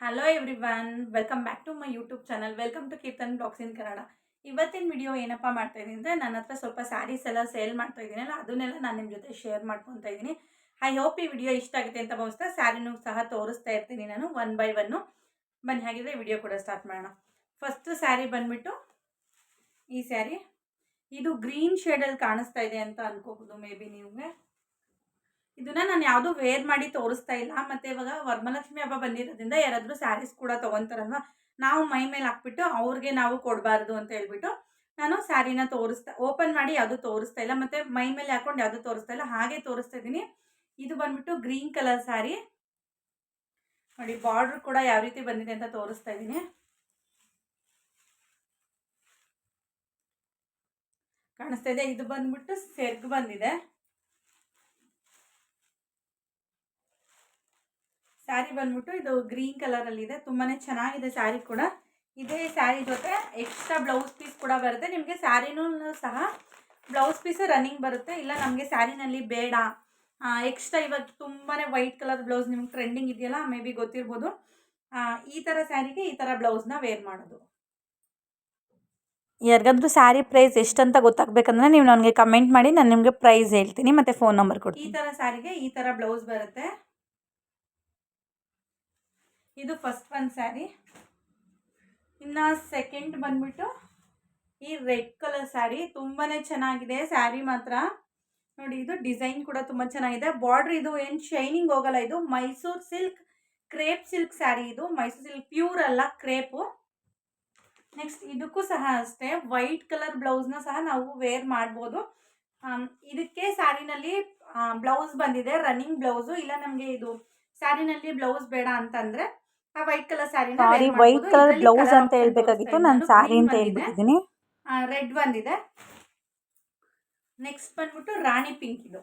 Hello everyone, welcome back to my YouTube channel. Welcome to Keerthan blogs in Kannada. ಇವತ್ತಿನ video ಏನಪ್ಪ ಮಾಡ್ತಾ ಇದ್ದೀನಿ ಅಂದರೆ, ನನ್ನ ಹತ್ರ ಸ್ವಲ್ಪ ಸ್ಯಾರೀಸ್ ಎಲ್ಲ ಸೇಲ್ ಮಾಡ್ತಾ ಇದ್ದೀನಲ್ಲ, ಅದನ್ನೆಲ್ಲ ನಾನು ನಿಮ್ಮ ಜೊತೆ ಶೇರ್ ಮಾಡ್ಕೊತಾ ಇದ್ದೀನಿ. ಐ ಹೋಪ್ ಈ ವಿಡಿಯೋ ಇಷ್ಟ ಆಗುತ್ತೆ ಅಂತ ಭಾವಿಸ್ತಾ ಸ್ಯಾರಿನೂ ಸಹ ತೋರಿಸ್ತಾ ಇರ್ತೀನಿ ನಾನು ಒನ್ ಬೈ ಒನ್ನು. ಬನ್ನಿ ಹಾಗಿದ್ರೆ ವಿಡಿಯೋ ಕೂಡ ಸ್ಟಾರ್ಟ್ ಮಾಡೋಣ. ಫಸ್ಟ್ ಸ್ಯಾರಿ ಬಂದ್ಬಿಟ್ಟು ಈ ಸ್ಯಾರಿ, ಇದು ಗ್ರೀನ್ ಶೇಡಲ್ಲಿ ಕಾಣಿಸ್ತಾ ಇದೆ ಅಂತ ಅನ್ಕೋಬಹುದು ಮೇ ಬಿ ನಿಮಗೆ. ಇದನ್ನ ನಾನು ಯಾವುದು ವೇರ್ ಮಾಡಿ ತೋರಿಸ್ತಾ ಇಲ್ಲ. ಮತ್ತೆ ಇವಾಗ ವರಮಹಾಲಕ್ಷ್ಮಿ ಹಬ್ಬ ಬಂದಿರೋದ್ರಿಂದ ಯಾರಾದರೂ ಸ್ಯಾರೀಸ್ ಕೂಡ ತಗೊಂತಾರಲ್ವಾ, ನಾವು ಮೈ ಮೇಲೆ ಹಾಕ್ಬಿಟ್ಟು ಅವ್ರಿಗೆ ನಾವು ಕೊಡಬಾರ್ದು ಅಂತ ಹೇಳ್ಬಿಟ್ಟು ನಾನು ಸ್ಯಾರಿನ ಓಪನ್ ಮಾಡಿ ಯಾವುದು ತೋರಿಸ್ತಾ ಇಲ್ಲ, ಮತ್ತೆ ಮೈ ಮೇಲೆ ಹಾಕೊಂಡು ಯಾವುದು ತೋರಿಸ್ತಾ ಇಲ್ಲ, ಹಾಗೆ ತೋರಿಸ್ತಾ ಇದ್ದೀನಿ. ಇದು ಬಂದ್ಬಿಟ್ಟು ಗ್ರೀನ್ ಕಲರ್ ಸ್ಯಾರಿ ನೋಡಿ. ಬಾರ್ಡರ್ ಕೂಡ ಯಾವ ರೀತಿ ಬಂದಿದೆ ಅಂತ ತೋರಿಸ್ತಾ ಇದ್ದೀನಿ. ಕಾಣಿಸ್ತಾ ಇದೆ. ಇದು ಬಂದ್ಬಿಟ್ಟು ಸೆರ್ಗ್ ಬಂದಿದೆ. ಸ್ಯಾರಿ ಬಂದ್ಬಿಟ್ಟು ಇದು ಗ್ರೀನ್ ಕಲರ್ ಅಲ್ಲಿ ಇದೆ. ತುಂಬಾನೇ ಚೆನ್ನಾಗಿದೆ ಸ್ಯಾರಿ ಕೂಡ. ಇದೇ ಸ್ಯಾರಿ ಜೊತೆ ಎಕ್ಸ್ಟ್ರಾ ಬ್ಲೌಸ್ ಪೀಸ್ ಕೂಡ ಬರುತ್ತೆ ನಿಮಗೆ. ಸ್ಯಾರಿನೂ ಸಹ ಬ್ಲೌಸ್ ಪೀಸ್ ರನ್ನಿಂಗ್ ಬರುತ್ತೆ. ಇಲ್ಲ ನಮಗೆ ಸ್ಯಾರಿನಲ್ಲಿ ಬೇಡ ಎಕ್ಸ್ಟ್ರಾ, ಇವಾಗ ತುಂಬಾನೇ ವೈಟ್ ಕಲರ್ ಬ್ಲೌಸ್ ನಿಮ್ಗೆ ಟ್ರೆಂಡಿಂಗ್ ಇದೆಯಲ್ಲ, ಮೇ ಬಿ ಗೊತ್ತಿರ್ಬೋದು. ಈ ಥರ ಸ್ಯಾರಿಗೆ ಈ ಥರ ಬ್ಲೌಸ್ನ ವೇರ್ ಮಾಡೋದು. ಯಾರಿಗಾದ್ರೂ ಸ್ಯಾರಿ ಪ್ರೈಸ್ ಎಷ್ಟಂತ ಗೊತ್ತಾಗಬೇಕಂದ್ರೆ ನೀವು ನನಗೆ ಕಮೆಂಟ್ ಮಾಡಿ, ನಾನು ನಿಮಗೆ ಪ್ರೈಸ್ ಹೇಳ್ತೀನಿ ಮತ್ತು ಫೋನ್ ನಂಬರ್ ಕೊಡ್ತೀನಿ. ಈ ಥರ ಸ್ಯಾರಿಗೆ ಈ ಥರ ಬ್ಲೌಸ್ ಬರುತ್ತೆ. ಇದು ಫಸ್ಟ್ ಒನ್ ಸ್ಯಾರಿ. ಇನ್ನು ಸೆಕೆಂಡ್ ಬಂದ್ಬಿಟ್ಟು ಈ ರೆಡ್ ಕಲರ್ ಸ್ಯಾರಿ. ತುಂಬಾ ಚೆನ್ನಾಗಿದೆ ಸ್ಯಾರಿ ಮಾತ್ರ ನೋಡಿ. ಇದು ಡಿಸೈನ್ ಕೂಡ ತುಂಬ ಚೆನ್ನಾಗಿದೆ. ಬಾರ್ಡ್ರ್ ಇದು ಏನು ಶೈನಿಂಗ್ ಹೋಗಲ್ಲ. ಇದು Mysuru silk crepe silk sari. ಇದು ಮೈಸೂರು ಸಿಲ್ಕ್ ಪ್ಯೂರ್ ಅಲ್ಲ, ಕ್ರೇಪು. ನೆಕ್ಸ್ಟ್ ಇದಕ್ಕೂ ಸಹ ಅಷ್ಟೇ ವೈಟ್ ಕಲರ್ ಬ್ಲೌಸ್ನ ಸಹ ನಾವು ವೇರ್ ಮಾಡ್ಬೋದು. ಇದಕ್ಕೆ ಸ್ಯಾರಿನಲ್ಲಿ ಬ್ಲೌಸ್ ಬಂದಿದೆ, ರನ್ನಿಂಗ್ ಬ್ಲೌಸು. ಇಲ್ಲ ನಮಗೆ ಇದು ಸ್ಯಾರಿನಲ್ಲಿ ಬ್ಲೌಸ್ ಬೇಡ ಅಂತಂದ್ರೆ ಆ white colour sari white colour blouse ಅಂತ ಹೇಳ್ಬೇಕಾಗಿತ್ತು, ನಾನು ಸ್ಯಾರಿ ಅಂತ ಹೇಳ್ಬಿಟ್ಟಿದ್ದೀನಿ. ರೆಡ್ ಬಂದಿದೆ. ನೆಕ್ಸ್ಟ್ ಬಂದ್ಬಿಟ್ಟು ರಾಣಿ ಪಿಂಕ್. ಇದು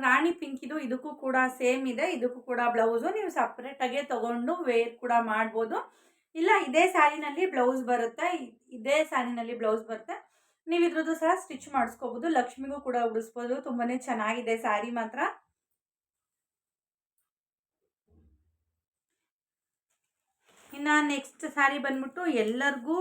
ರಾಣಿ ಪಿಂಕ್. ಇದಕ್ಕೂ ಕೂಡ ಸೇಮ್ ಇದೆ. ಇದಕ್ಕೂ ಕೂಡ ಬ್ಲೌಸು ನೀವು ಸಪ್ರೇಟಾಗೆ ತಗೊಂಡು ವೇರ್ ಕೂಡ ಮಾಡ್ಬೋದು. ಇಲ್ಲ ಇದೇ ಸ್ಯಾರಿನಲ್ಲಿ ಬ್ಲೌಸ್ ಬರುತ್ತೆ, ನೀವು ಇದ್ರದ್ದು ಸಹ ಸ್ಟಿಚ್ ಮಾಡಿಸ್ಕೋಬೋದು. ಲಕ್ಷ್ಮಿಗೂ ಕೂಡ ಉಡಿಸ್ಬೋದು. ತುಂಬಾನೇ ಚೆನ್ನಾಗಿದೆ ಸ್ಯಾರಿ ಮಾತ್ರ. ಇನ್ನು ನೆಕ್ಸ್ಟ್ ಸ್ಯಾರಿ ಬಂದ್ಬಿಟ್ಟು ಎಲ್ಲರಿಗೂ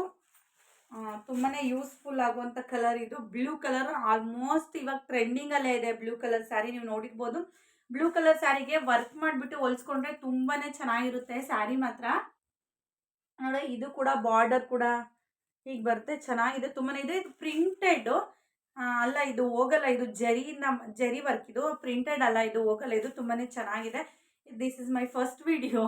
ತುಂಬಾ ಯೂಸ್ಫುಲ್ ಆಗುವಂಥ ಕಲರ್. ಇದು ಬ್ಲೂ ಕಲರ್. ಆಲ್ಮೋಸ್ಟ್ ಇವಾಗ ಟ್ರೆಂಡಿಂಗಲ್ಲೇ ಇದೆ ಬ್ಲೂ ಕಲರ್ ಸ್ಯಾರಿ. ನೀವು ನೋಡಿರ್ಬೋದು. ಬ್ಲೂ ಕಲರ್ ಸ್ಯಾರಿಗೆ ವರ್ಕ್ ಮಾಡಿಬಿಟ್ಟು ಹೊಲಿಸ್ಕೊಂಡ್ರೆ ತುಂಬಾ ಚೆನ್ನಾಗಿರುತ್ತೆ ಸ್ಯಾರಿ ಮಾತ್ರ. ನೋಡಿ ಇದು ಕೂಡ ಬಾರ್ಡರ್ ಕೂಡ ಹೀಗೆ ಬರುತ್ತೆ, ಚೆನ್ನಾಗಿದೆ, ತುಂಬಾ ಇದೆ. ಇದು ಪ್ರಿಂಟೆಡ್ ಅಲ್ಲ, ಇದು ಹೋಗಲ್ಲ. ಇದು ಜರಿ ವರ್ಕ್. ಇದು ಪ್ರಿಂಟೆಡ್ ಅಲ್ಲ, ಇದು ಹೋಗಲ್ಲ. ಇದು ತುಂಬಾ ಚೆನ್ನಾಗಿದೆ. This is my first video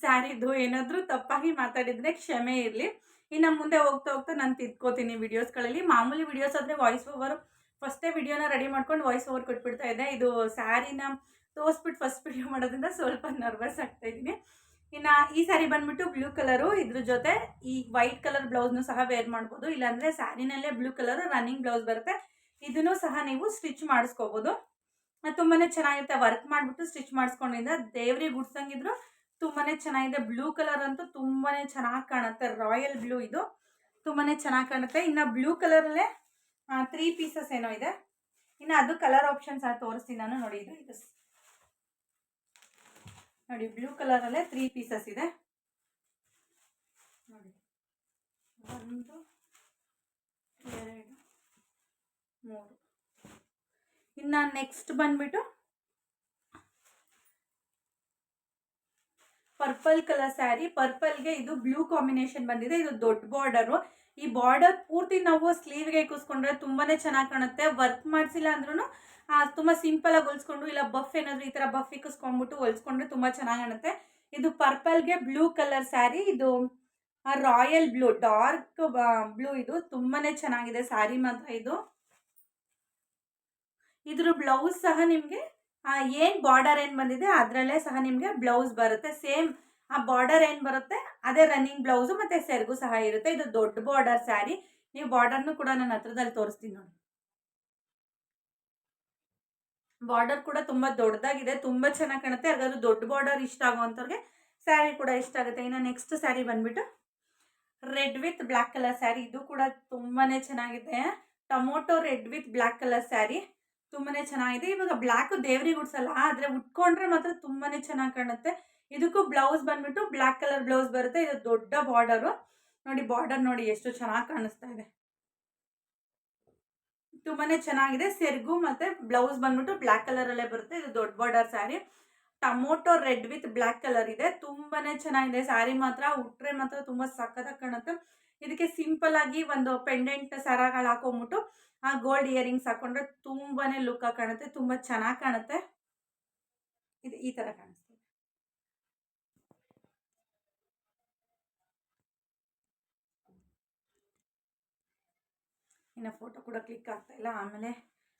ಸ್ಯಾರಿದು. ಏನಾದರೂ ತಪ್ಪಾಗಿ ಮಾತಾಡಿದರೆ ಕ್ಷಮೆ ಇರಲಿ. ಇನ್ನು ಮುಂದೆ ಹೋಗ್ತಾ ಹೋಗ್ತಾ ನಾನು ತಿದ್ಕೋತೀನಿ ವಿಡಿಯೋಸ್ಗಳಲ್ಲಿ. ಮಾಮೂಲಿ ವಿಡಿಯೋಸ್ ಆದರೆ ವಾಯ್ಸ್ ಓವರು ಫಸ್ಟೇ ವಿಡಿಯೋನ ರೆಡಿ ಮಾಡ್ಕೊಂಡು ವಾಯ್ಸ್ ಓವರ್ ಕೊಟ್ಬಿಡ್ತಾ ಇದ್ದೆ. ಇದು ಸ್ಯಾರಿನ ತೋರಿಸ್ಬಿಟ್ಟು ಫಸ್ಟ್ ವಿಡಿಯೋ ಮಾಡೋದ್ರಿಂದ ಸ್ವಲ್ಪ ನರ್ವಸ್ ಆಗ್ತಾ ಇದ್ದೀನಿ. ಇನ್ನು ಈ ಸ್ಯಾರಿ ಬಂದ್ಬಿಟ್ಟು ಬ್ಲೂ ಕಲರು. ಇದ್ರ ಜೊತೆ ಈ ವೈಟ್ ಕಲರ್ ಬ್ಲೌಸ್ನು ಸಹ ವೇರ್ ಮಾಡ್ಬೋದು. ಇಲ್ಲಾಂದರೆ ಸ್ಯಾರಿನಲ್ಲೇ ಬ್ಲೂ ಕಲರ್ ರನ್ನಿಂಗ್ ಬ್ಲೌಸ್ ಬರುತ್ತೆ. ಇದನ್ನು ಸಹ ನೀವು ಸ್ಟಿಚ್ ಮಾಡಿಸ್ಕೋಬೋದು. ತುಂಬಾ ಚೆನ್ನಾಗಿರುತ್ತೆ. ವರ್ಕ್ ಮಾಡಿಬಿಟ್ಟು ಸ್ಟಿಚ್ ಮಾಡಿಸ್ಕೊಂಡಿದ್ದ ದೇವ್ರಿಗೆ ಗುಡ್ಸಂಗಿದ್ರು ತುಂಬಾ ಚೆನ್ನಾಗಿದೆ. ಬ್ಲೂ ಕಲರ್ ಅಂತೂ ತುಂಬಾ ಚೆನ್ನಾಗಿ ಕಾಣುತ್ತೆ. Royal blue. ಇದು ತುಂಬಾ ಚೆನ್ನಾಗಿ ಕಾಣುತ್ತೆ. ಇನ್ನು ಬ್ಲೂ ಕಲರಲ್ಲೇ 3 ಪೀಸಸ್ ಏನೋ ಇದೆ. ಇನ್ನು ಅದು ಕಲರ್ ಆಪ್ಷನ್ಸ್ ತೋರಿಸ್ತೀನಿ ನಾನು. ನೋಡಿ ಇದು ನೋಡಿ, ಬ್ಲೂ ಕಲರಲ್ಲೇ 3 ಪೀಸಸ್ ಇದೆ ನೋಡಿ. 1 2 3. ಇನ್ನು ನೆಕ್ಸ್ಟ್ ಬಂದ್ಬಿಟ್ಟು ಪರ್ಪಲ್ ಕಲರ್ ಸ್ಯಾರಿ. ಪರ್ಪಲ್ಗೆ ಇದು ಬ್ಲೂ ಕಾಂಬಿನೇಷನ್ ಬಂದಿದೆ. ಇದು ದೊಡ್ಡ ಬಾರ್ಡರು. ಈ ಬಾರ್ಡರ್ ಪೂರ್ತಿ ನಾವು ಸ್ಲೀವ್ಗೆ ಕೂಸ್ಕೊಂಡ್ರೆ ತುಂಬಾ ಚೆನ್ನಾಗಿ ಕಾಣುತ್ತೆ. ವರ್ಕ್ ಮಾಡಿಸಿಲ್ಲ ಅಂದ್ರೂ ತುಂಬ ಸಿಂಪಲಾಗಿ ಹೊಲಿಸ್ಕೊಂಡು, ಇಲ್ಲ ಬಫ್ ಏನಾದರೂ ಈ ಥರ ಬಫ್ ಇಕ್ಕಿಸ್ಕೊಂಡ್ಬಿಟ್ಟು ಹೊಲಿಸ್ಕೊಂಡ್ರೆ ತುಂಬ ಚೆನ್ನಾಗಿ ಕಾಣುತ್ತೆ. ಇದು ಪರ್ಪಲ್ಗೆ ಬ್ಲೂ ಕಲರ್ ಸ್ಯಾರಿ. ಇದು ರಾಯಲ್ ಬ್ಲೂ, ಡಾರ್ಕ್ ಬ್ಲೂ. ಇದು ತುಂಬಾ ಚೆನ್ನಾಗಿದೆ ಸ್ಯಾರಿ ಮಾತ್ರ. ಇದ್ರ ಬ್ಲೌಸ್ ಸಹ ನಿಮಗೆ ಏನು ಬಾರ್ಡರ್ ಏನು ಬಂದಿದೆ ಅದರಲ್ಲೇ ಸಹ ನಿಮಗೆ ಬ್ಲೌಸ್ ಬರುತ್ತೆ. ಸೇಮ್ ಆ ಬಾರ್ಡರ್ ಏನು ಬರುತ್ತೆ ಅದೇ ರನ್ನಿಂಗ್ ಬ್ಲೌಸು ಮತ್ತು ಸೆರಗು ಸಹ ಇರುತ್ತೆ. ಇದು ದೊಡ್ಡ ಬಾರ್ಡರ್ ಸ್ಯಾರಿ. ನೀವು ಬಾರ್ಡರ್ನು ಕೂಡ ನಾನು ಹತ್ರದಲ್ಲಿ ತೋರಿಸ್ತೀನಿ ನೋಡಿ. ಬಾರ್ಡರ್ ಕೂಡ ತುಂಬ ದೊಡ್ಡದಾಗಿದೆ, ತುಂಬ ಚೆನ್ನಾಗಿ ಕಾಣುತ್ತೆ. ಹಾಗಾದ್ರೂ ದೊಡ್ಡ ಬಾರ್ಡರ್ ಇಷ್ಟ ಆಗುವಂಥವ್ರಿಗೆ ಸ್ಯಾರಿ ಕೂಡ ಇಷ್ಟ ಆಗುತ್ತೆ. ಇನ್ನು ನೆಕ್ಸ್ಟ್ ಸ್ಯಾರಿ ಬಂದ್ಬಿಟ್ಟು red with black colour sari. ಇದು ಕೂಡ ತುಂಬಾ ಚೆನ್ನಾಗಿದೆ. Tomato red with black colour sari. ತುಂಬಾನೇ ಚೆನ್ನಾಗಿದೆ. ಇವಾಗ ಬ್ಲ್ಯಾಕು ದೇವ್ರಿಗೆ ಉಡ್ಸಲ್ಲ, ಆದರೆ ಉಟ್ಕೊಂಡ್ರೆ ಮಾತ್ರ ತುಂಬಾನೇ ಚೆನ್ನಾಗಿ ಕಾಣುತ್ತೆ. ಇದಕ್ಕೂ ಬ್ಲೌಸ್ ಬಂದ್ಬಿಟ್ಟು ಬ್ಲ್ಯಾಕ್ ಕಲರ್ ಬ್ಲೌಸ್ ಬರುತ್ತೆ. ಇದು ದೊಡ್ಡ ಬಾರ್ಡರು ನೋಡಿ, ಬಾರ್ಡರ್ ನೋಡಿ ಎಷ್ಟು ಚೆನ್ನಾಗಿ ಕಾಣಿಸ್ತಾ ಇದೆ. ತುಂಬಾನೇ ಚೆನ್ನಾಗಿದೆ. ಸೆರಗು ಮತ್ತೆ ಬ್ಲೌಸ್ ಬಂದ್ಬಿಟ್ಟು ಬ್ಲ್ಯಾಕ್ ಕಲರ್ ಅಲ್ಲೇ ಬರುತ್ತೆ. ಇದು ದೊಡ್ಡ border sari, tomato red with black colour ಇದೆ. ತುಂಬಾನೇ ಚೆನ್ನಾಗಿದೆ ಸ್ಯಾರಿ ಮಾತ್ರ. ಉಟ್ರೆ ಮಾತ್ರ ತುಂಬಾ ಸಖತ್ತಾಗಿ ಕಾಣುತ್ತೆ. ಇದಕ್ಕೆ ಸಿಂಪಲ್ ಆಗಿ ಒಂದು ಪೆಂಡೆಂಟ್ ಸರಗಳು ಹಾಕೊಂಡ್ಬಿಟ್ಟು ಆ ಗೋಲ್ಡ್ ಇಯರಿಂಗ್ಸ್ ಹಾಕೊಂಡ್ರೆ ತುಂಬಾನೇ ಲುಕ್ ಆಗಿ ಕಾಣುತ್ತೆ. ತುಂಬಾ ಚೆನ್ನಾಗಿ ಕಾಣುತ್ತೆ. ಇದು ಈ ತರ ಕಾಣಿಸ್ತದೆ. ಇನ್ನು ಫೋಟೋ ಕೂಡ ಕ್ಲಿಕ್ ಆಗ್ತಾ ಇಲ್ಲ. ಆಮೇಲೆ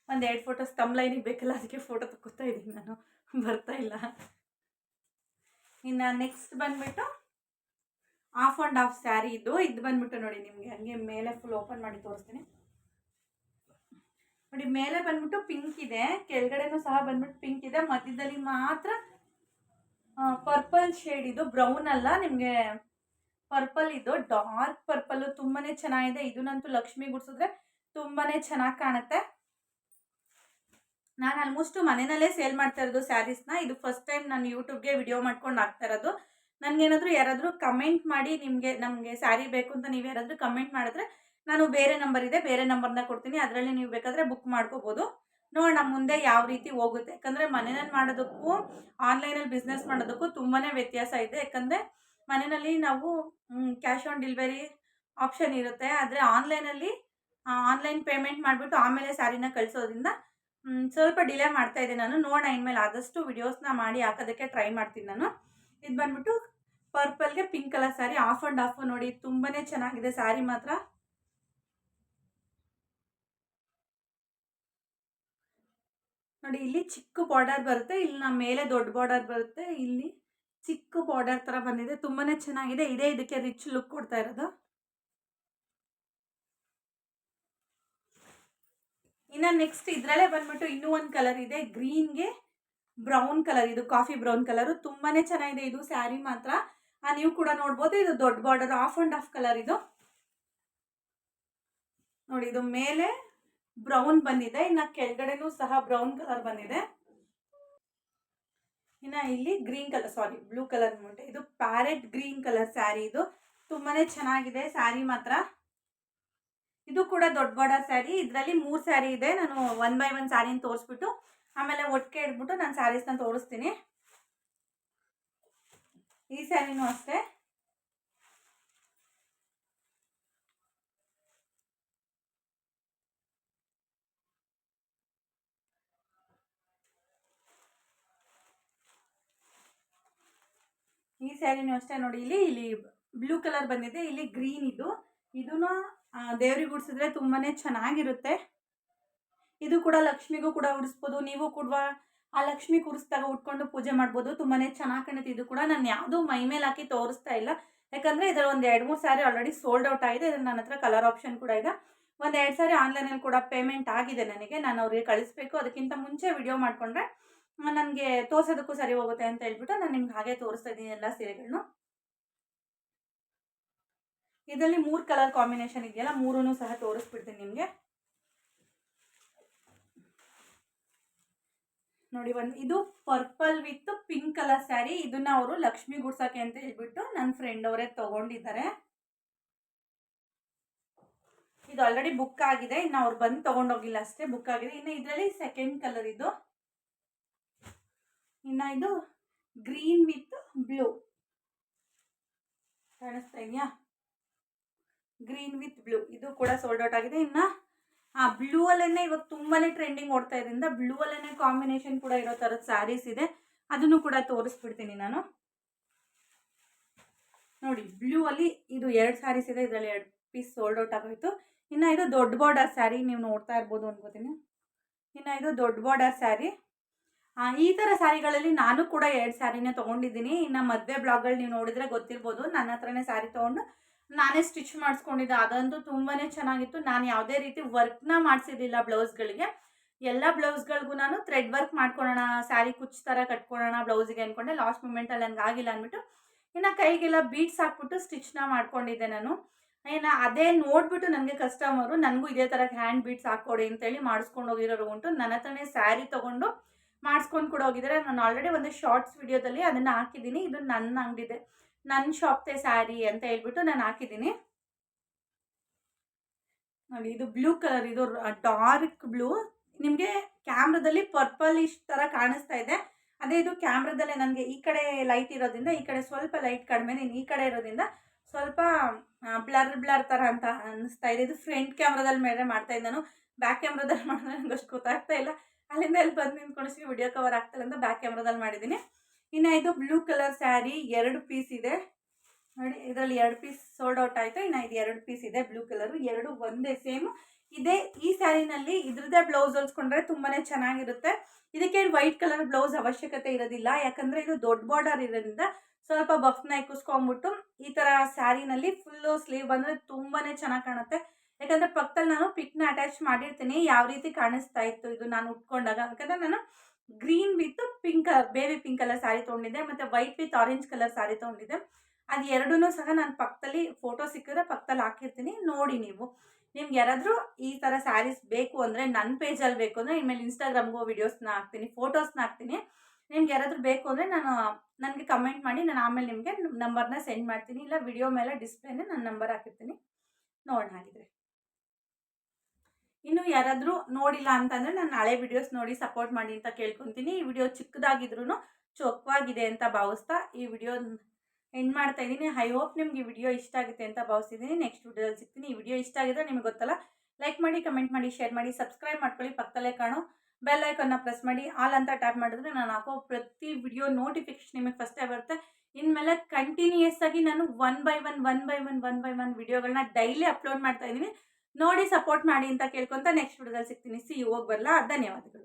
ಒಂದೆರಡು ಫೋಟೋಸ್ ತಮ್ ಲೈನಿಗೆ ಬೇಕಲ್ಲ, ಅದಕ್ಕೆ ಫೋಟೋ ತಗೋತಾ ಇದ್ದೀನಿ ನಾನು, ಬರ್ತಾ ಇಲ್ಲ. ಇನ್ನು ನೆಕ್ಸ್ಟ್ ಬಂದ್ಬಿಟ್ಟು ಆಫ್ ಆ್ಯಂಡ್ ಆಫ್ ಸ್ಯಾರಿ ಇದು ಬಂದ್ಬಿಟ್ಟು ನೋಡಿ, ನಿಮಗೆ ಹಂಗೆ ಮೇಲೆ ಫುಲ್ ಓಪನ್ ಮಾಡಿ ತೋರಿಸ್ತೀನಿ ನೋಡಿ. ಮೇಲೆ ಬಂದ್ಬಿಟ್ಟು ಪಿಂಕ್ ಇದೆ, ಕೆಳಗಡೆನೂ ಸಹ ಬಂದ್ಬಿಟ್ಟು ಪಿಂಕ್ ಇದೆ, ಮಧ್ಯದಲ್ಲಿ ಮಾತ್ರ ಪರ್ಪಲ್ ಶೇಡ್. ಇದು ಬ್ರೌನ್ ಅಲ್ಲ, ನಿಮಗೆ ಪರ್ಪಲ್ ಇದು ಡಾರ್ಕ್ ಪರ್ಪಲ್. ತುಂಬಾನೇ ಚೆನ್ನಾಗಿದೆ. ಇದನ್ನಂತೂ ಲಕ್ಷ್ಮಿ ಗುಡ್ಸಿದ್ರೆ ತುಂಬಾನೇ ಚೆನ್ನಾಗಿ ಕಾಣುತ್ತೆ. ನಾನು ಆಲ್ಮೋಸ್ಟ್ ಮನೆಯಲ್ಲೇ ಸೇಲ್ ಮಾಡ್ತಾ ಇರೋದು ಸ್ಯಾರೀಸ್ನ. ಇದು ಫಸ್ಟ್ ಟೈಮ್ ನಾನು ಯೂಟ್ಯೂಬ್ಗೆ ವಿಡಿಯೋ ಮಾಡ್ಕೊಂಡು ಹಾಕ್ತಾ ಇರೋದು. ನನಗೇನಾದರೂ ಯಾರಾದರೂ ಕಮೆಂಟ್ ಮಾಡಿ ನಮಗೆ ಸ್ಯಾರಿ ಬೇಕು ಅಂತ ನೀವು ಯಾರಾದರೂ ಕಮೆಂಟ್ ಮಾಡಿದ್ರೆ ನಾನು ಬೇರೆ ನಂಬರ್ ಇದೆ, ಬೇರೆ ನಂಬರ್ನ ಕೊಡ್ತೀನಿ, ಅದರಲ್ಲಿ ನೀವು ಬೇಕಾದರೆ ಬುಕ್ ಮಾಡ್ಕೋಬೋದು. ನೋಡೋಣ ಮುಂದೆ ಯಾವ ರೀತಿ ಹೋಗುತ್ತೆ. ಯಾಕಂದರೆ ಮನೆಯಲ್ಲಿ ಮಾಡೋದಕ್ಕೂ ಆನ್ಲೈನಲ್ಲಿ ಬಿಸ್ನೆಸ್ ಮಾಡೋದಕ್ಕೂ ತುಂಬಾ ವ್ಯತ್ಯಾಸ ಇದೆ. ಯಾಕಂದರೆ ಮನೆಯಲ್ಲಿ ನಾವು ಕ್ಯಾಶ್ ಆನ್ ಡೆಲಿವರಿ ಆಪ್ಷನ್ ಇರುತ್ತೆ, ಆದರೆ ಆನ್ಲೈನಲ್ಲಿ ಆನ್ಲೈನ್ ಪೇಮೆಂಟ್ ಮಾಡಿಬಿಟ್ಟು ಆಮೇಲೆ ಸ್ಯಾರಿನ ಕಳಿಸೋದ್ರಿಂದ ಸ್ವಲ್ಪ ಡಿಲೇ ಮಾಡ್ತಾ ಇದ್ದೆ ನಾನು. ನೋಡೋಣ ಇನ್ಮೇಲೆ ಆದಷ್ಟು ವಿಡಿಯೋಸ್ನ ಮಾಡಿ ಹಾಕೋದಕ್ಕೆ ಟ್ರೈ ಮಾಡ್ತೀನಿ ನಾನು. ಇದು ಬಂದ್ಬಿಟ್ಟು ಪರ್ಪಲ್ಗೆ pink colour sari, half and half ನೋಡಿ. ತುಂಬಾನೇ ಚೆನ್ನಾಗಿದೆ ಸ್ಯಾರಿ ಮಾತ್ರ. ನೋಡಿ, ಇಲ್ಲಿ ಚಿಕ್ಕ ಬಾರ್ಡರ್ ಬರುತ್ತೆ, ಇಲ್ಲಿ ನಮ್ಮ ಮೇಲೆ ದೊಡ್ಡ ಬಾರ್ಡರ್ ಬರುತ್ತೆ, ಇಲ್ಲಿ ಚಿಕ್ಕ ಬಾರ್ಡರ್ ತರ ಬಂದಿದೆ. ತುಂಬಾನೇ ಚೆನ್ನಾಗಿದೆ. ಇದೇ ಇದಕ್ಕೆ ರಿಚ್ ಲುಕ್ ಕೊಡ್ತಾ ಇರೋದು. ಇನ್ನು ನೆಕ್ಸ್ಟ್ ಇದರಲ್ಲೇ ಬಂದ್ಬಿಟ್ಟು ಇನ್ನೂ ಒಂದು ಕಲರ್ ಇದೆ, ಗ್ರೀನ್ಗೆ ಬ್ರೌನ್ ಕಲರ್. ಇದು ಕಾಫಿ ಬ್ರೌನ್ ಕಲರು. ತುಂಬಾನೇ ಚೆನ್ನಾಗಿದೆ ಇದು ಸ್ಯಾರಿ ಮಾತ್ರ. ನೀವು ಕೂಡ ನೋಡ್ಬೋದು, ಇದು ದೊಡ್ಡ border, of and of colour ಇದು ನೋಡಿ. ಇದು ಮೇಲೆ ಬ್ರೌನ್ ಬಂದಿದೆ, ಇನ್ನು ಕೆಳಗಡೆನೂ ಸಹ ಬ್ರೌನ್ ಕಲರ್ ಬಂದಿದೆ. ಇನ್ನು ಇಲ್ಲಿ ಗ್ರೀನ್ ಕಲರ್, ಸಾರಿ ಬ್ಲೂ ಕಲರ್ ನೋಡ್ರಿ. ಇದು ಪ್ಯಾರೆಟ್ ಗ್ರೀನ್ ಕಲರ್ ಸ್ಯಾರಿ. ಇದು ತುಂಬಾನೇ ಚೆನ್ನಾಗಿದೆ ಸ್ಯಾರಿ ಮಾತ್ರ. ಇದು ಕೂಡ ದೊಡ್ಡ ಬಾರ್ಡರ್ ಸ್ಯಾರಿ. ಇದರಲ್ಲಿ 3 ಸ್ಯಾರಿ ಇದೆ. ನಾನು 1 by 1 ಸ್ಯಾರಿನ ತೋರಿಸ್ಬಿಟ್ಟು ಆಮೇಲೆ ಒಟ್ಟಿಗೆ ಇಟ್ಬಿಟ್ಟು ನಾನು ಸ್ಯಾರೀಸ್ನ ತೋರಿಸ್ತೀನಿ. ಈ ಸ್ಯಾರಿನೂ ಅಷ್ಟೇ. ಈ ಸ್ಯಾರಿನೂ ಅಷ್ಟೇ ನೋಡಿ. ಇಲ್ಲಿ ಬ್ಲೂ ಕಲರ್ ಬಂದಿದೆ, ಇಲ್ಲಿ ಗ್ರೀನ್. ಇದನ್ನು ದೇವ್ರಿಗೆ ಉಡಿಸಿದ್ರೆ ತುಂಬಾನೇ ಚೆನ್ನಾಗಿರುತ್ತೆ. ಇದು ಕೂಡ ಲಕ್ಷ್ಮಿಗೂ ಕೂಡ ಉಡಿಸ್ಬೋದು. ನೀವು ಕೂಡ ಆ ಲಕ್ಷ್ಮಿ ಕೂರಿಸಿದಾಗ ಉಟ್ಕೊಂಡು ಪೂಜೆ ಮಾಡ್ಬೋದು. ತುಂಬಾನೇ ಚೆನ್ನಾಗಿ ಕಾಣುತ್ತೆ. ಇದು ಕೂಡ ನಾನು ಯಾವುದೂ ಮೈ ಮೇಲೆ ಹಾಕಿ ತೋರಿಸ್ತಾ ಇಲ್ಲ, ಯಾಕಂದರೆ ಇದರಲ್ಲಿ ಒಂದು 2-3 ಸ್ಯಾರಿ ಆಲ್ರೆಡಿ ಸೋಲ್ಡ್ ಔಟ್ ಆಗಿದೆ. ಇದರಲ್ಲಿ ನನ್ನ ಹತ್ರ ಕಲರ್ ಆಪ್ಷನ್ ಕೂಡ ಇದೆ. 1-2 ಸ್ಯಾರಿ ಆನ್ಲೈನಲ್ಲಿ ಕೂಡ ಪೇಮೆಂಟ್ ಆಗಿದೆ ನನಗೆ. ನಾನು ಅವ್ರಿಗೆ ಕಳಿಸ್ಬೇಕು. ಅದಕ್ಕಿಂತ ಮುಂಚೆ ವಿಡಿಯೋ ಮಾಡಿಕೊಂಡ್ರೆ ನನಗೆ ತೋರಿಸೋದಕ್ಕೂ ಸರಿ ಹೋಗುತ್ತೆ ಅಂತ ಹೇಳ್ಬಿಟ್ಟು ನಾನು ನಿಮ್ಗೆ ಹಾಗೆ ತೋರಿಸ್ತಾ ಇದ್ದೀನಿ ಎಲ್ಲ ಸೀರೆಗಳನ್ನು. ಇದರಲ್ಲಿ 3 ಕಲರ್ ಕಾಂಬಿನೇಷನ್ ಇದೆಯಲ್ಲ, 3 ಸಹ ತೋರಿಸ್ಬಿಡ್ತೀನಿ ನಿಮಗೆ ನೋಡಿ. ಇದು purple with pink colour sari. ಇದನ್ನ ಅವರು ಲಕ್ಷ್ಮಿ ಗುಡ್ಸಕ್ಕೆ ಅಂತ ಹೇಳ್ಬಿಟ್ಟು ನನ್ನ ಫ್ರೆಂಡ್ ಅವರೇ ತಗೊಂಡಿದ್ದಾರೆ. ಇದು ಆಲ್ರೆಡಿ ಬುಕ್ ಆಗಿದೆ, ಇನ್ನು ಅವ್ರು ಬಂದು ತಗೊಂಡೋಗಿಲ್ಲ ಅಷ್ಟೇ, ಬುಕ್ ಆಗಿದೆ. ಇನ್ನು ಇದರಲ್ಲಿ ಸೆಕೆಂಡ್ ಕಲರ್ ಇದು. ಇನ್ನು ಇದು ಗ್ರೀನ್ ವಿತ್ ಬ್ಲೂ ಕಾಣಿಸ್ತಾ ಇದೆಯಾ? Green with blue. ಇದು ಕೂಡ ಸೋಲ್ಡ್ ಔಟ್ ಆಗಿದೆ. ಇನ್ನು ಬ್ಲೂ ಅಲ್ಲೇ ಇವಾಗ ತುಂಬಾನೇ ಟ್ರೆಂಡಿಂಗ್ ಓಡ್ತಾ ಇದ್ರಿಂದ ಬ್ಲೂ ಅಲ್ಲೇ ಕಾಂಬಿನೇಷನ್ ಕೂಡ ಇರೋ ಥರದ ಸ್ಯಾರೀಸ್ ಇದೆ, ಅದನ್ನು ಕೂಡ ತೋರಿಸ್ಬಿಡ್ತೀನಿ ನಾನು ನೋಡಿ. ಬ್ಲೂ ಅಲ್ಲಿ ಇದು 2 ಸ್ಯಾರೀಸ್ ಇದೆ, ಇದರಲ್ಲಿ 2 ಪೀಸ್ ಸೋಲ್ಡ್ ಔಟ್ ಆಗೋಯ್ತು. ಇನ್ನು ಇದು ದೊಡ್ಡ ಬಾರ್ಡರ್ ಸ್ಯಾರಿ, ನೀವು ನೋಡ್ತಾ ಇರ್ಬೋದು ಅನ್ಕೋತೀನಿ. ಇನ್ನು ಇದು ದೊಡ್ಡ ಬಾರ್ಡರ್ ಸ್ಯಾರಿ. ಈ ಥರ ಸ್ಯಾರಿಗಳಲ್ಲಿ ನಾನು ಕೂಡ 2 ಸ್ಯಾರಿನೇ ತೊಗೊಂಡಿದ್ದೀನಿ. ಇನ್ನು ಮದುವೆ ಬ್ಲಾಗ್ಗಳು ನೀವು ನೋಡಿದರೆ ಗೊತ್ತಿರ್ಬೋದು, ನನ್ನ ಹತ್ರನೇ ಸ್ಯಾರಿ ತೊಗೊಂಡು ನಾನೇ ಸ್ಟಿಚ್ ಮಾಡಿಸ್ಕೊಂಡಿದ್ದೆ. ಅದಂತೂ ತುಂಬಾ ಚೆನ್ನಾಗಿತ್ತು. ನಾನು ಯಾವುದೇ ರೀತಿ ವರ್ಕ್ನ ಮಾಡಿಸಿರಲಿಲ್ಲ ಬ್ಲೌಸ್ಗಳಿಗೆ. ಎಲ್ಲ ಬ್ಲೌಸ್ಗಳಿಗೂ ನಾನು ಥ್ರೆಡ್ ವರ್ಕ್ ಮಾಡ್ಕೊಳ್ಳೋಣ, ಸ್ಯಾರಿ ಕುಚ್ಚು ಥರ ಕಟ್ಕೊಳ್ಳೋಣ ಬ್ಲೌಸಿಗೆ ಅಂದ್ಕೊಂಡೆ. ಲಾಸ್ಟ್ ಮೂಮೆಂಟಲ್ಲಿ ನನಗೆ ಆಗಿಲ್ಲ ಅಂದ್ಬಿಟ್ಟು ಇನ್ನು ಕೈಗೆಲ್ಲ ಬೀಡ್ಸ್ ಹಾಕ್ಬಿಟ್ಟು ಸ್ಟಿಚ್ನ ಮಾಡ್ಕೊಂಡಿದ್ದೆ ನಾನು. ಅದೇ ನೋಡ್ಬಿಟ್ಟು ನನಗೆ ಕಸ್ಟಮರು ನನಗೂ ಇದೇ ಥರ ಹ್ಯಾಂಡ್ ಬೀಡ್ಸ್ ಹಾಕ್ಕೊಡಿ ಅಂತೇಳಿ ಮಾಡಿಸ್ಕೊಂಡು ಹೋಗಿರೋರು ಉಂಟು. ನನ್ನ ಹತ್ರನೇ ಸ್ಯಾರಿ ತೊಗೊಂಡು ಮಾಡಿಸ್ಕೊಂಡು ಕೂಡ ಹೋಗಿದ್ದಾರೆ. ನಾನು ಆಲ್ರೆಡಿ ಒಂದು ಶಾರ್ಟ್ಸ್ ವಿಡಿಯೋದಲ್ಲಿ ಅದನ್ನು ಹಾಕಿದ್ದೀನಿ. ಇದು ನನ್ನ ಅಂಗಡಿದೆ, ನನ್ನ ಶಾಪ್ದೇ ಸ್ಯಾರಿ ಅಂತ ಹೇಳ್ಬಿಟ್ಟು ನಾನು ಹಾಕಿದ್ದೀನಿ ನೋಡಿ. ಇದು ಬ್ಲೂ ಕಲರ್, ಇದು ಡಾರ್ಕ್ ಬ್ಲೂ, ನಿಮಗೆ ಕ್ಯಾಮ್ರಾದಲ್ಲಿ ಪರ್ಪಲಿಶ್ ಥರ ಕಾಣಿಸ್ತಾ ಇದೆ. ಅದೇ ಇದು ಕ್ಯಾಮ್ರಾದಲ್ಲೇ ನನಗೆ ಈ ಕಡೆ ಲೈಟ್ ಇರೋದ್ರಿಂದ ಈ ಕಡೆ ಸ್ವಲ್ಪ ಲೈಟ್ ಕಡಿಮೆ, ಈ ಕಡೆ ಇರೋದ್ರಿಂದ ಸ್ವಲ್ಪ ಬ್ಲರ್ ಥರ ಅಂತ ಅನ್ನಿಸ್ತಾ ಇದೆ. ಇದು ಫ್ರಂಟ್ ಕ್ಯಾಮ್ರಾದಲ್ಲಿ ಮೇಲೆ ಮಾಡ್ತಾ ಇದ್ದೆ ನಾನು. ಬ್ಯಾಕ್ ಕ್ಯಾಮ್ರಾದಲ್ಲಿ ಮಾಡಿದ್ರೆ ನನಗೆ ಅಷ್ಟು ಗೊತ್ತಾಗ್ತಾ ಇಲ್ಲ. ಅಲ್ಲಿಂದ ಇಲ್ಲಿ ಬಂದು ನಿಂತ್ಕೊಂಡಿಸಿ ವಿಡಿಯೋ ಕವರ್ ಆಗ್ತಿಲ್ಲ ಅಂತ ಬ್ಯಾಕ್ ಕ್ಯಾಮ್ರಾದಲ್ಲಿ ಮಾಡಿದ್ದೀನಿ. ಇನ್ನು ಇದು ಬ್ಲೂ ಕಲರ್ ಸ್ಯಾರಿ 2 ಪೀಸ್ ಇದೆ ನೋಡಿ. ಇದರಲ್ಲಿ 2 ಪೀಸ್ ಸೋಲ್ಡ್ ಔಟ್ ಆಯಿತು. ಇನ್ನು ಇದು 2 ಪೀಸ್ ಇದೆ ಬ್ಲೂ ಕಲರು, 2 ಒಂದೇ ಸೇಮ್ ಇದೆ. ಈ ಸ್ಯಾರಿನಲ್ಲಿ ಇದ್ರದ್ದೇ ಬ್ಲೌಸ್ ಹೊಲ್ಸ್ಕೊಂಡ್ರೆ ತುಂಬಾ ಚೆನ್ನಾಗಿರುತ್ತೆ. ಇದಕ್ಕೆ ವೈಟ್ ಕಲರ್ ಬ್ಲೌಸ್ ಅವಶ್ಯಕತೆ ಇರೋದಿಲ್ಲ, ಯಾಕಂದರೆ ಇದು ದೊಡ್ಡ ಬಾರ್ಡರ್ ಇರೋದ್ರಿಂದ ಸ್ವಲ್ಪ ಬಫ್ನ ಇಕ್ಕಿಸ್ಕೊಂಡ್ಬಿಟ್ಟು ಈ ಥರ ಸ್ಯಾರಿನಲ್ಲಿ ಫುಲ್ಲು ಸ್ಲೀವ್ ಬಂದರೆ ತುಂಬಾ ಚೆನ್ನಾಗಿ ಕಾಣುತ್ತೆ. ಯಾಕಂದರೆ ಪಕ್ಕದಲ್ಲಿ ನಾನು ಪಿಕ್ನ ಅಟ್ಯಾಚ್ ಮಾಡಿರ್ತೀನಿ ಯಾವ ರೀತಿ ಕಾಣಿಸ್ತಾ ಇತ್ತು ಇದು ನಾನು ಉಟ್ಕೊಂಡಾಗ. ಯಾಕಂದರೆ ನಾನು green with pink, baby pink colour sari ತೊಗೊಂಡಿದ್ದೆ, ಮತ್ತು white with orange colour sari ತೊಗೊಂಡಿದ್ದೆ. ಅದು ಎರಡೂ ಸಹ ನಾನು ಪಕ್ಕದಲ್ಲಿ ಫೋಟೋ ಸಿಕ್ಕಿದ್ರೆ ಪಕ್ಕದಲ್ಲಿ ಹಾಕಿರ್ತೀನಿ, ನೋಡಿ ನೀವು. ನಿಮ್ಗೆ ಯಾರಾದರೂ ಈ ಥರ ಸ್ಯಾರೀಸ್ ಬೇಕು ಅಂದರೆ ನನ್ನ ಪೇಜಲ್ಲಿ ಬೇಕು ಅಂದರೆ ಇನ್ಮೇಲೆ ಇನ್ಸ್ಟಾಗ್ರಾಮ್ಗೂ ವೀಡಿಯೋಸ್ನ ಹಾಕ್ತೀನಿ, ಫೋಟೋಸ್ನ ಹಾಕ್ತೀನಿ. ನಿಮ್ಗೆ ಯಾರಾದರೂ ಬೇಕು ಅಂದರೆ ನನಗೆ ಕಮೆಂಟ್ ಮಾಡಿ, ನಾನು ಆಮೇಲೆ ನಿಮಗೆ ನಂಬರ್ನ ಸೆಂಡ್ ಮಾಡ್ತೀನಿ, ಇಲ್ಲ ವಿಡಿಯೋ ಮೇಲೆ ಡಿಸ್ಪ್ಲೇನೇ ನನ್ನ ನಂಬರ್ ಹಾಕಿರ್ತೀನಿ, ನೋಡೋಣ ಹಾಗಿದ್ರೆ. ಇನ್ನು ಯಾರಾದರೂ ನೋಡಿಲ್ಲ ಅಂತಂದರೆ ನನ್ನ ಹಳೆ ವಿಡಿಯೋಸ್ ನೋಡಿ ಸಪೋರ್ಟ್ ಮಾಡಿ ಅಂತ ಕೇಳ್ಕೊತೀನಿ. ಈ ವಿಡಿಯೋ ಚಿಕ್ಕದಾಗಿದ್ರೂ ಚೊಕ್ಕವಾಗಿದೆ ಅಂತ ಭಾವಿಸ್ತಾ ಈ ವಿಡಿಯೋ ಎಂಡ್ ಮಾಡ್ತಾ ಇದ್ದೀನಿ. ಐ ಹೋಪ್ ನಿಮ್ಗೆ ಈ ವಿಡಿಯೋ ಇಷ್ಟ ಆಗುತ್ತೆ ಅಂತ ಭಾವಿಸಿದ್ದೀನಿ. ನೆಕ್ಸ್ಟ್ ವಿಡಿಯೋದಲ್ಲಿ ಸಿಗ್ತೀನಿ. ಈ ವಿಡಿಯೋ ಇಷ್ಟ ಆಗಿದ್ರೆ ನಿಮಗೆ ಗೊತ್ತಲ್ಲ, ಲೈಕ್ ಮಾಡಿ, ಕಮೆಂಟ್ ಮಾಡಿ, ಶೇರ್ ಮಾಡಿ, ಸಬ್ಸ್ಕ್ರೈಬ್ ಮಾಡ್ಕೊಳ್ಳಿ. ಪಕ್ಕದಲ್ಲೇ ಕಾಣೋ ಬೆಲ್ ಐಕನ್ನ ಪ್ರೆಸ್ ಮಾಡಿ, ಆಲ್ ಅಂತ ಟ್ಯಾಪ್ ಮಾಡಿದ್ರೆ ನಾನು ಹಾಕೋ ಪ್ರತಿ ವಿಡಿಯೋ ನೋಟಿಫಿಕೇಶನ್ ನಿಮಗೆ ಫಸ್ಟೇ ಬರುತ್ತೆ. ಇನ್ಮೇಲೆ ಕಂಟಿನ್ಯೂಯಸ್ ಆಗಿ ನಾನು ಒನ್ ಬೈ ಒನ್ ವಿಡಿಯೋಗಳನ್ನ ಡೈಲಿ ಅಪ್ಲೋಡ್ ಮಾಡ್ತಾ ಇದ್ದೀನಿ. ನೋಡಿ ಸಪೋರ್ಟ್ ಮಾಡಿ ಅಂತ ಕೇಳ್ಕೊತ ನೆಕ್ಸ್ಟ್ ವಿಡಿಯೋದಲ್ಲಿ ಸಿಗ್ತೀನಿ. ಹೋಗಿ ಬರಲ್ಲ. ಧನ್ಯವಾದಗಳು.